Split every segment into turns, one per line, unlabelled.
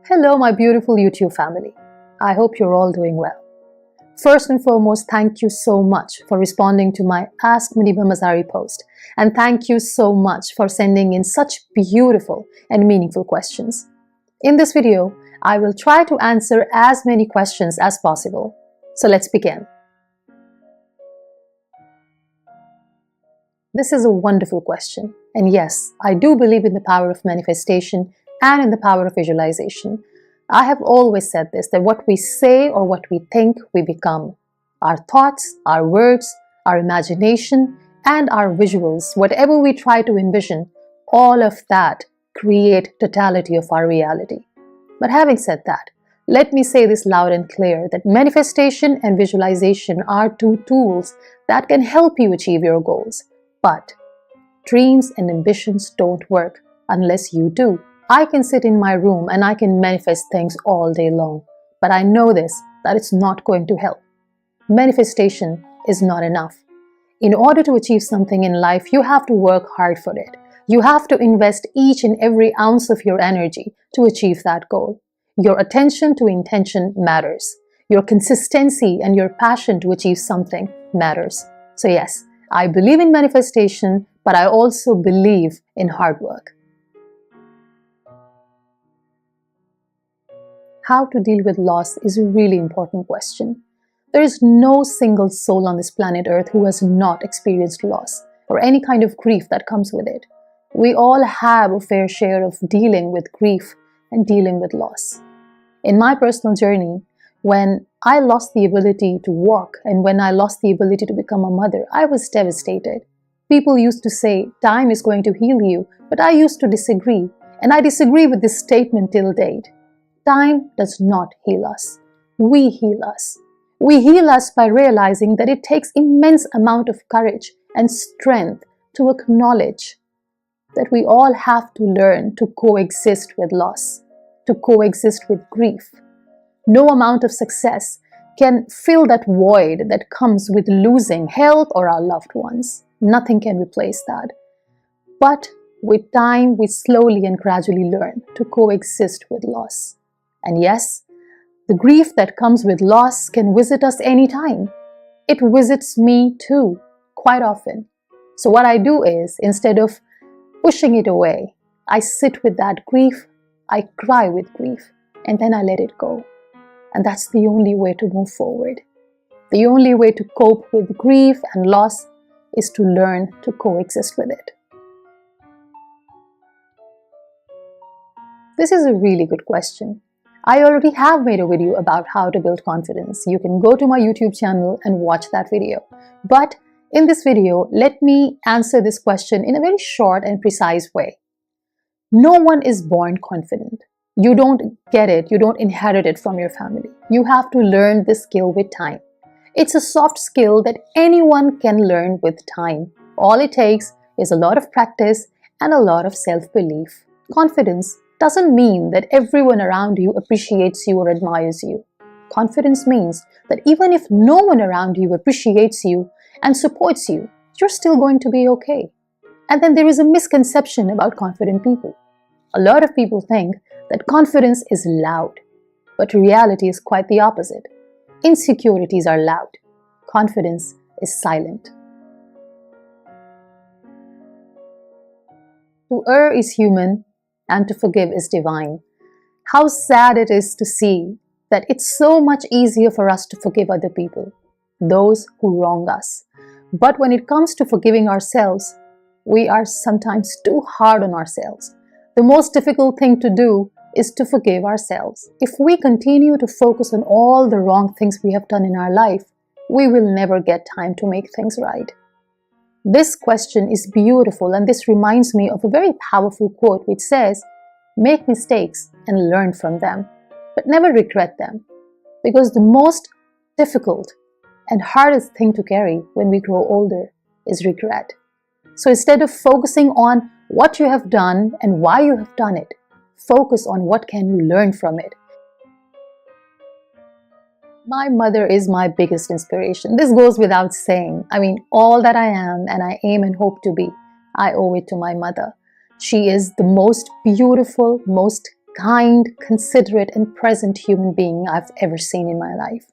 Hello, my beautiful YouTube family. I hope you're all doing well. First and foremost, thank you so much for responding to my Ask Muniba Mazari post. And thank you so much for sending in such beautiful and meaningful questions. In this video, I will try to answer as many questions as possible. So let's begin. This is a wonderful question. And yes, I do believe in the power of manifestation and in the power of visualization. I have always said this, that what we say or what we think, we become. Our thoughts, our words, our imagination, and our visuals, whatever we try to envision, all of that create totality of our reality. But having said that, let me say this loud and clear, that manifestation and visualization are two tools that can help you achieve your goals. But dreams and ambitions don't work unless you do. I can sit in my room and I can manifest things all day long, but I know this, that it's not going to help. Manifestation is not enough. In order to achieve something in life, you have to work hard for it. You have to invest each and every ounce of your energy to achieve that goal. Your attention to intention matters. Your consistency and your passion to achieve something matters. So yes, I believe in manifestation, but I also believe in hard work. How to deal with loss is a really important question. There is no single soul on this planet Earth who has not experienced loss or any kind of grief that comes with it. We all have a fair share of dealing with grief and dealing with loss. In my personal journey, when I lost the ability to walk and when I lost the ability to become a mother, I was devastated. People used to say, time is going to heal you, but I used to disagree, and I disagree with this statement till date. Time does not heal us. We heal us. We heal us by realizing that it takes immense amount of courage and strength to acknowledge that we all have to learn to coexist with loss, to coexist with grief. No amount of success can fill that void that comes with losing health or our loved ones. Nothing can replace that. But with time, we slowly and gradually learn to coexist with loss. And yes, the grief that comes with loss can visit us anytime. It visits me too, quite often. So what I do is, instead of pushing it away, I sit with that grief, I cry with grief, and then I let it go. And that's the only way to move forward. The only way to cope with grief and loss is to learn to coexist with it. This is a really good question. I already have made a video about how to build confidence. You can go to my YouTube channel and watch that video. But in this video, let me answer this question in a very short and precise way. No one is born confident. You don't get it, you don't inherit it from your family. You have to learn this skill with time. It's a soft skill that anyone can learn with time. All it takes is a lot of practice and a lot of self-belief. Confidence doesn't mean that everyone around you appreciates you or admires you. Confidence means that even if no one around you appreciates you and supports you, you're still going to be okay. And then there is a misconception about confident people. A lot of people think that confidence is loud, but reality is quite the opposite. Insecurities are loud. Confidence is silent. To err is human, and to forgive is divine. How sad it is to see that it's so much easier for us to forgive other people, those who wrong us. But when it comes to forgiving ourselves, we are sometimes too hard on ourselves. The most difficult thing to do is to forgive ourselves. If we continue to focus on all the wrong things we have done in our life, we will never get time to make things right. This question is beautiful, and this reminds me of a very powerful quote which says, "Make mistakes and learn from them, but never regret them." Because the most difficult and hardest thing to carry when we grow older is regret. So instead of focusing on what you have done and why you have done it, focus on what can you learn from it. My mother is my biggest inspiration. This goes without saying. I mean, all that I am and I aim and hope to be, I owe it to my mother. She is the most beautiful, most kind, considerate, and present human being I've ever seen in my life.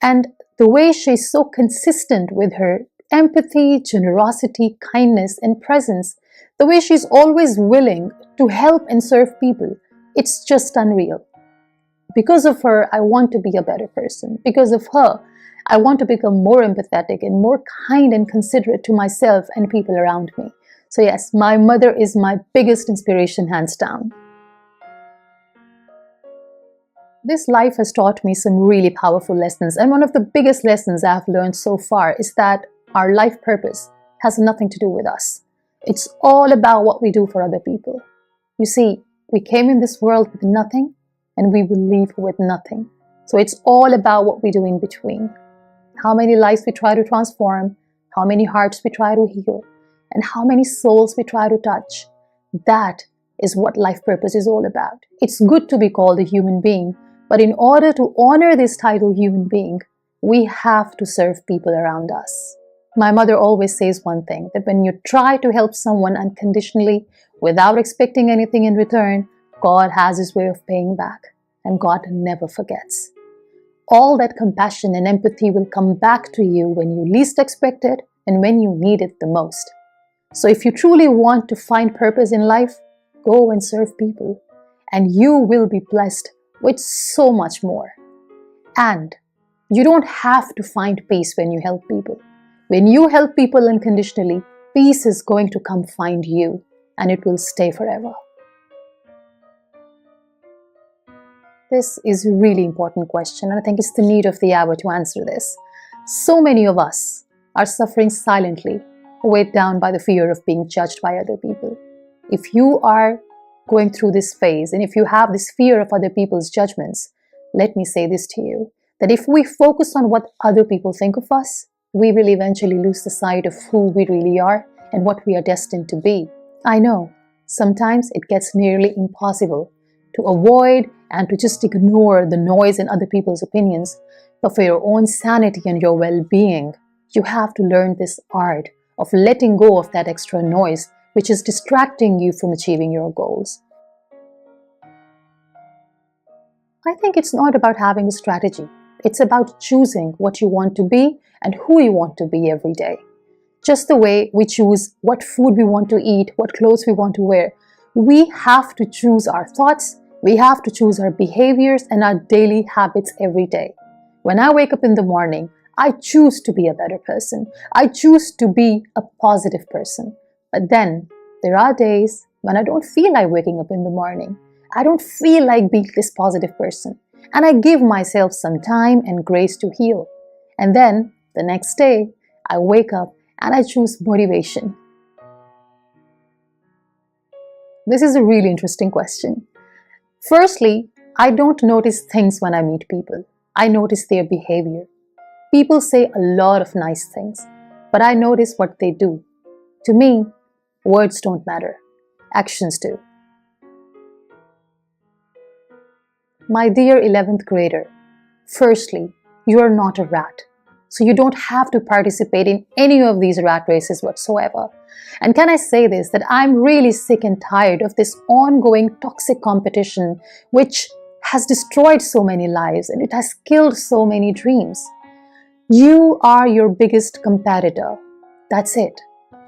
And the way she's so consistent with her empathy, generosity, kindness, and presence, the way she's always willing to help and serve people, it's just unreal. Because of her, I want to be a better person. Because of her, I want to become more empathetic and more kind and considerate to myself and people around me. So yes, my mother is my biggest inspiration, hands down. This life has taught me some really powerful lessons, and one of the biggest lessons I've learned so far is that our life purpose has nothing to do with us. It's all about what we do for other people. You see, we came in this world with nothing, and we will leave with nothing. So it's all about what we do in between. How many lives we try to transform, how many hearts we try to heal, and how many souls we try to touch. That is what life purpose is all about. It's good to be called a human being, but in order to honor this title human being, we have to serve people around us. My mother always says one thing, that when you try to help someone unconditionally, without expecting anything in return, God has His way of paying back, and God never forgets. All that compassion and empathy will come back to you when you least expect it and when you need it the most. So if you truly want to find purpose in life, go and serve people, and you will be blessed with so much more. And you don't have to find peace when you help people. When you help people unconditionally, peace is going to come find you, and it will stay forever. This is a really important question, and I think it's the need of the hour to answer this. So many of us are suffering silently, weighed down by the fear of being judged by other people. If you are going through this phase, and if you have this fear of other people's judgments, let me say this to you, that if we focus on what other people think of us, we will eventually lose the sight of who we really are and what we are destined to be. I know, sometimes it gets nearly impossible to avoid and to just ignore the noise and other people's opinions, but for your own sanity and your well-being, you have to learn this art of letting go of that extra noise which is distracting you from achieving your goals. I think it's not about having a strategy. It's about choosing what you want to be and who you want to be every day. Just the way we choose what food we want to eat, what clothes we want to wear, we have to choose our thoughts, we have to choose our behaviors and our daily habits every day. When I wake up in the morning, I choose to be a better person. I choose to be a positive person. But then there are days when I don't feel like waking up in the morning. I don't feel like being this positive person. And I give myself some time and grace to heal. And then the next day, I wake up and I choose motivation. This is a really interesting question. Firstly, I don't notice things when I meet people. I notice their behavior. People say a lot of nice things, but I notice what they do. To me, words don't matter. Actions do. My dear 11th grader, firstly, you are not a rat. So you don't have to participate in any of these rat races whatsoever. And can I say this, that I'm really sick and tired of this ongoing toxic competition which has destroyed so many lives and it has killed so many dreams. You are your biggest competitor. That's it.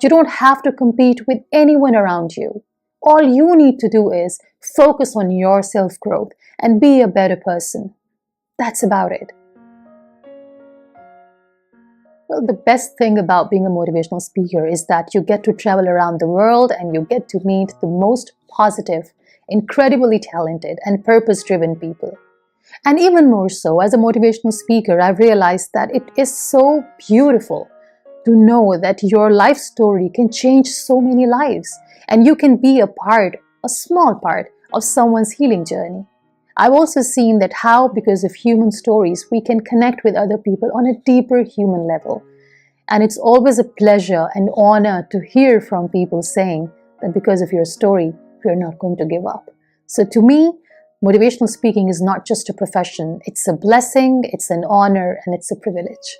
You don't have to compete with anyone around you. All you need to do is focus on your self-growth and be a better person. That's about it. Well, the best thing about being a motivational speaker is that you get to travel around the world and you get to meet the most positive, incredibly talented, and purpose-driven people. And even more so, as a motivational speaker, I've realized that it is so beautiful to know that your life story can change so many lives and you can be a small part of someone's healing journey. I've also seen that how, because of human stories, we can connect with other people on a deeper human level. And it's always a pleasure and honor to hear from people saying that because of your story, you're not going to give up. So to me, motivational speaking is not just a profession. It's a blessing, it's an honor, and it's a privilege.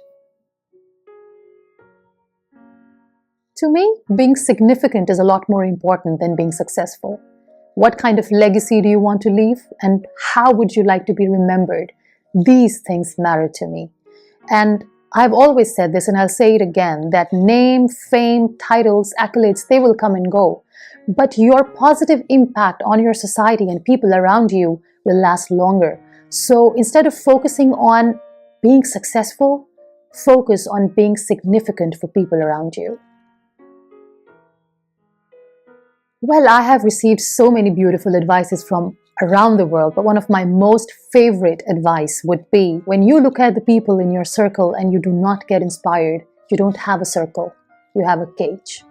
To me, being significant is a lot more important than being successful. What kind of legacy do you want to leave? And how would you like to be remembered? These things matter to me. And I've always said this, and I'll say it again, that name, fame, titles, accolades, they will come and go. But your positive impact on your society and people around you will last longer. So instead of focusing on being successful, focus on being significant for people around you. Well, I have received so many beautiful advices from around the world, but one of my most favorite advice would be, when you look at the people in your circle and you do not get inspired, you don't have a circle, you have a cage.